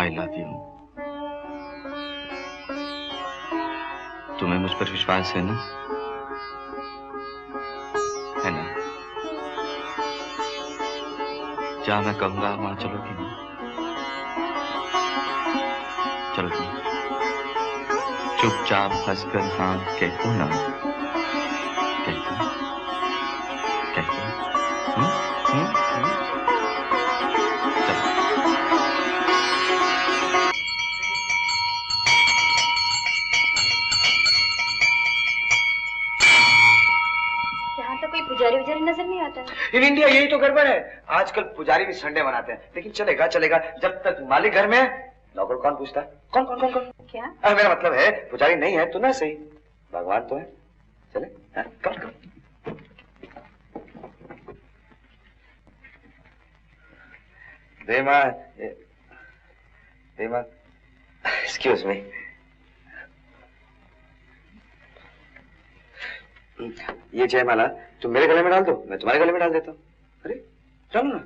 I love you. तुम्हें मुझ पर विश्वास है ना? है ना? जहां मैं कहूंगा वहां चलोगी ना? चलोगी? चुपचाप हंसकर हाँ कह दो ना। कह दो, कह दो। पुजारी वजारी नजर नहीं आता है। इन इंडिया यही तो गड़बड़ है। आजकल पुजारी भी संडे मनाते हैं, लेकिन चलेगा चलेगा जब तक मालिक घर में है। नौकर कौन पूछता है? कौन कौन कौन कौन? क्या? मेरा मतलब है पुजारी नहीं है तो ना सही, भगवान तो है। चले कौन कौन? देमा एक्सक्यूज मी। ये जयमाला तुम मेरे गले में डाल दो, मैं तुम्हारे गले में डाल देता हूँ। अरे डालो ना।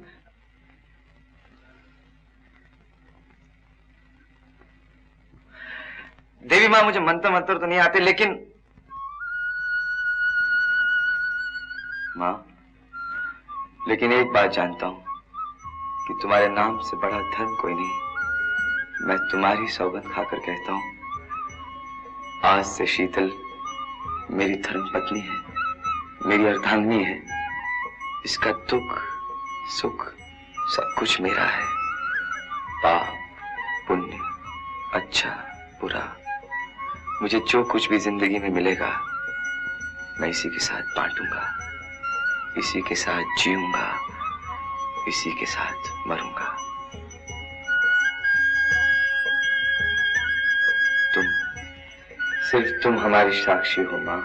देवी माँ मुझे मंत्र मंत्र तो नहीं आते, लेकिन माँ लेकिन एक बात जानता हूँ कि तुम्हारे नाम से बड़ा धर्म कोई नहीं। मैं तुम्हारी सौगंध खाकर कहता हूँ, आज से शीतल मेरी धर्म पत्नी है, मेरी अर्धांगिनी है। इसका दुख सुख सब कुछ मेरा है। पाप पुण्य अच्छा बुरा मुझे जो कुछ भी जिंदगी में मिलेगा मैं इसी के साथ बांटूंगा, इसी के साथ जीऊंगा, इसी के साथ मरूंगा। सिर्फ तुम हमारी साक्षी हो माँ।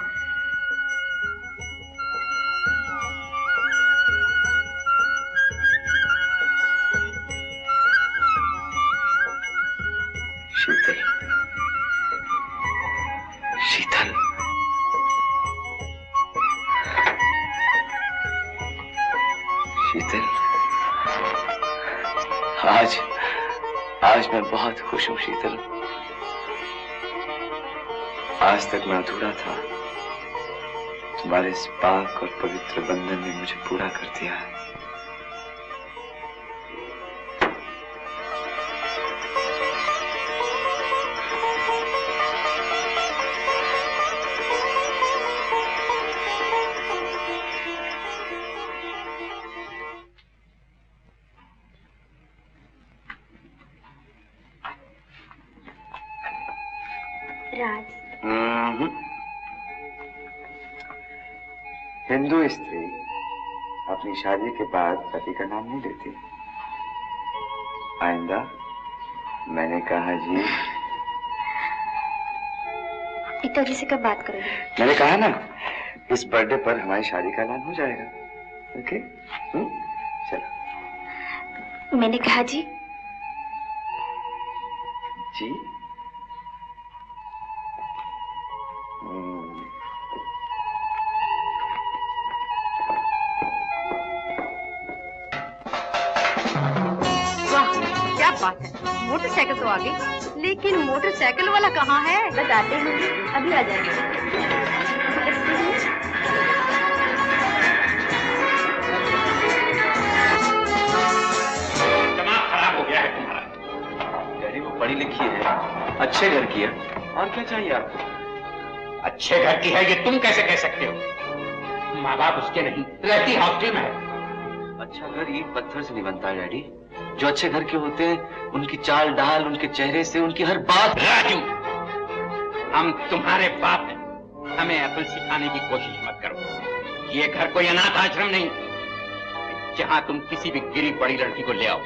शीतल शीतल शीतल, आज मैं बहुत खुश हूँ शीतल। आज तक मैं अधूरा था, तुम्हारे इस पाक और पवित्र बंधन ने मुझे पूरा कर दिया है। हिंदू स्त्री अपनी शादी के बाद पति का नाम नहीं लेती। आइंदा मैंने कहा जी। पिताजी से कब बात करोगे? मैंने कहा ना, इस बर्थडे पर हमारी शादी का ऐलान हो जाएगा। ओके? चलो। मैंने कहा जी। जी? बात है, मोटरसाइकिल तो आ गई, लेकिन मोटरसाइकिल वाला कहाँ है? बताते होंगे, अभी आ जाएंगे। दिमाग खराब हो गया है तुम्हारा। डैडी वो पढ़ी लिखी है, अच्छे घर की है, और क्या चाहिए आपको? अच्छे घर की है ये तुम कैसे कह सकते हो? माँ बाप उसके नहीं, रहती हॉस्टल में है। अच्छा घर ईंट पत्थर से नहीं बनता है डैडी। जो अच्छे घर के होते हैं उनकी चाल ढाल, उनके चेहरे से उनकी हर बात। राजू, हम तुम्हारे बाप हैं, हमें अकल सिखाने की कोशिश मत करो। ये घर कोई अनाथ आश्रम नहीं जहां तुम किसी भी गिरी पड़ी लड़की को ले आओ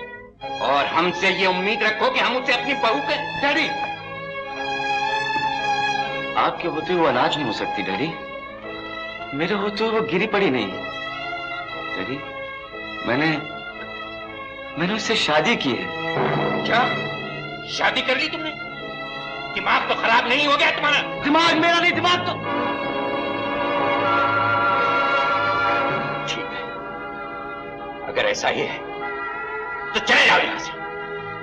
और हमसे ये उम्मीद रखो कि हम उसे अपनी बहू के। डैडी, आपके होते हुए अनाज नहीं हो सकती डैडी, मेरे होते हुए वो गिरी पड़ी नहीं। डैडी मैंने उससे शादी की है। क्या शादी कर ली तुमने? दिमाग तो खराब नहीं हो गया तुम्हारा? दिमाग मेरा नहीं, दिमाग तो ठीक है, अगर ऐसा ही है तो चले जाओ यहां से।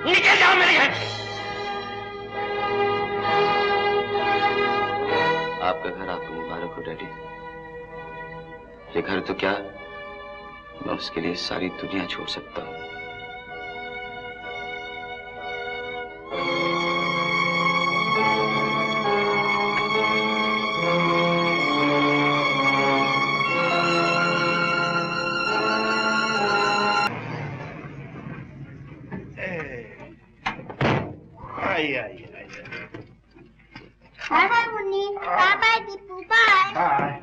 निकल जाओ मेरे घर से। आपका घर आपको मुबारक हो डैडी। ये घर तो क्या, मैं उसके लिए सारी दुनिया छोड़ सकता हूँ। Bye Munni, bye Deepu, bye.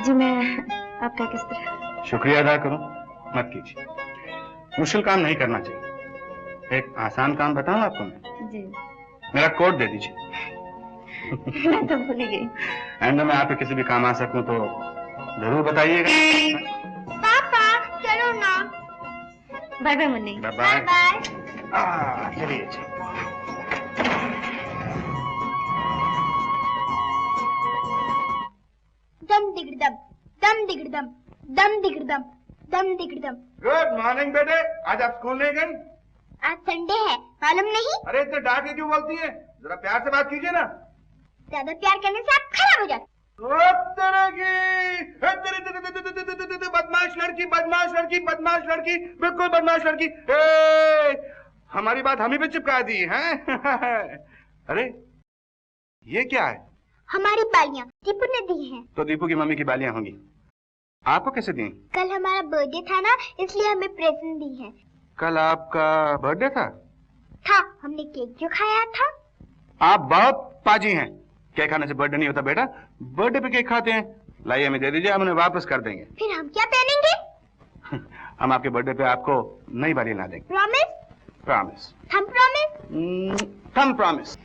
जी मैं आपका किस तरह शुक्रिया अदा करूं? मत कीजिए, मुश्किल काम नहीं करना चाहिए। एक आसान काम बताऊं आपको मैं? जी मेरा कोड दे दीजिए। मैं तो भूल गई। एंड में आपके किसी भी काम आ सकूं तो जरूर बताइएगा। पापा चलो ना। Bye bye Munni. Bye bye bye. Bye. चलिए। दम दिगड़दम, दम दिगड़दम, दम दिगड़दम, दम दिगड़दम। गुड मॉर्निंग बेटे, आज आप स्कूल नहीं गए? आज संडे है, मालूम नहीं? अरे इतने डांट के क्यों बोलती हैं? जरा प्यार से बात कीजिए ना। ज्यादा प्यार करने से आप खराब हो जाते। बदमाश लड़की, बदमाश लड़की, बदमाश लड़की, बिल्कुल बदमाश लड़की। हमारी बात हम ही पे चिपका दी है। अरे ये क्या है? हमारी बालियां दीपू ने दी हैं। तो दीपू की मम्मी की बालियां होंगी। आपको कैसे दी? कल हमारा बर्थडे था ना, इसलिए हमें प्रेजेंट दी है। कल आपका बर्थडे था? हमने केक जो खाया था। आप बहुत पाजी हैं। केक खाने से बर्थडे नहीं होता बेटा, बर्थडे पे केक खाते हैं। लाइए हमें दे दीजिए, हम उन्हें वापस कर देंगे। फिर हम क्या पहनेंगे? हम आपके बर्थडे पे आपको नई बालियां ला देंगे। प्रॉमिस? प्रॉमिस। हम प्रॉमिस? हम प्रॉमिस।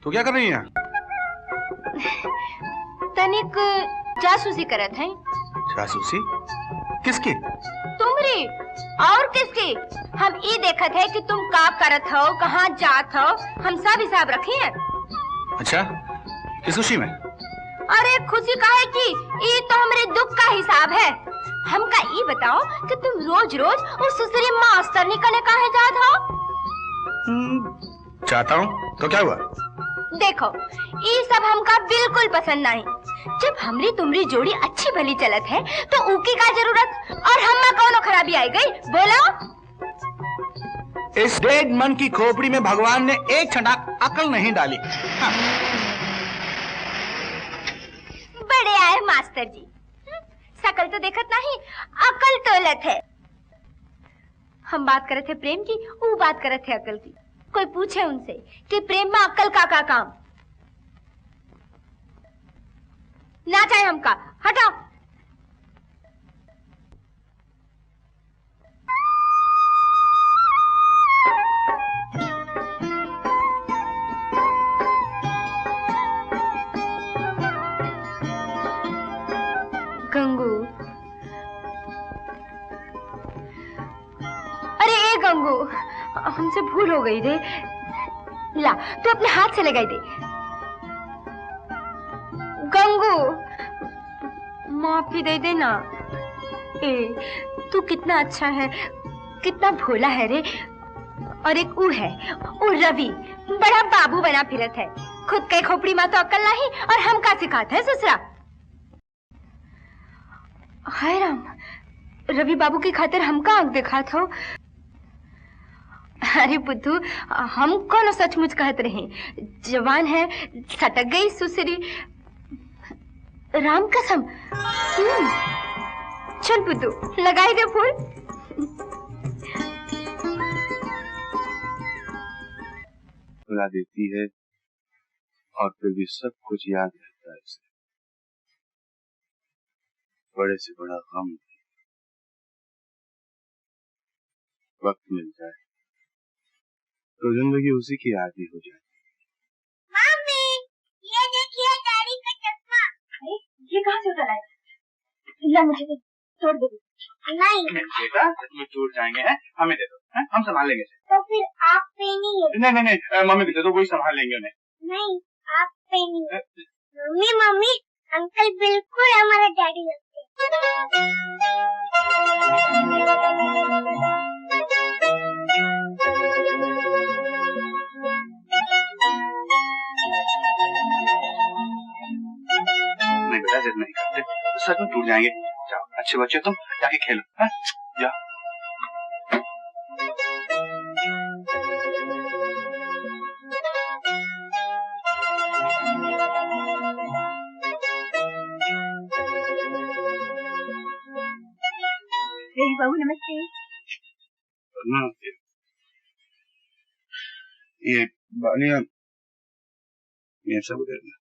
तो क्या कर रही हैं? तनिक जासूसी करत हैं। जासूसी? किसकी? तुमरी और किसकी? हम ये देखत है कि तुम का करत हो, कहाँ जात हो, हम सब हिसाब रखे हैं। अच्छा, किस खुशी में? अरे खुशी का है कि ये तो हमारे दुख का हिसाब है। हमका ये बताओ कि तुम रोज रोज उस सुसरी मास्टर निकले काहे जात हो? चाहता हूँ, तो क्या हुआ? देखो ये सब हमका बिल्कुल पसंद नहीं। जब हमरी तुमरी जोड़ी अच्छी भली चलत है तो उकी का जरूरत, और हम्मा कौनो खराबी आई गई बोलो? इस डेढ़ मन की खोपड़ी में भगवान ने एक छटाक अकल नहीं डाली। हाँ। बड़े आए मास्टर जी, शकल तो देखत नहीं, अकल टोलत है। हम बात करते थे प्रेम की, वो बात करते थे अकल की। कोई पूछे उनसे कि प्रेम में अक्ल का काम ना चाहे हमका, हटाओ। गंगू, अरे ए गंगू, हमसे भूल हो गई रे। ला तू अपने हाथ से लगाई दे। गंगू माफी दे देना। ए तू कितना अच्छा है, कितना भोला है रे। और एक ऊ है, ऊ रवि, बड़ा बाबू बना फिरत है। खुद के खोपड़ी में तो अक्ल नहीं और हम का सिखाता है ससुरा। हाय राम, रवि बाबू की खातिर हमका आंख दिखा था। अरे बुद्धू, हम कौन सचमुच कहत रहे। जवान है, सटक गई सुसरी। राम कसम। चल बुद्धू, लगाई दे फूल। बुला देती है और फिर भी सब कुछ याद रहता है उसे। बड़े से बड़ा गम वक्त मिल जाए तो जिंदगी उसी की आदि हो जाए। मम्मी, ये देखिए डैडी का चश्मा। अरे ये कहाँ से उतर आया? ला मुझे दे, तोड़ दे। नहीं बेटा, इसमें टूट जाएंगे हैं, हमें दे दो। है? हम संभाल लेंगे इसे। तो फिर आप पहनिए। नहीं नहीं नहीं, मम्मी को दे दो, वही संभाल लेंगे उन्हें। नहीं, आप पहनिए। मम्मी मम्मी, अंकल बिल्कुल हमारा डैडी लगते हैं। नहीं बेटा, जिद नहीं करते, सच में टूट जाएंगे। जाओ, अच्छे बच्चे तुम, जाके खेलो। है? जाओ। बहू नमस्ते। नमस्ते। ये बालियां ये सब उधर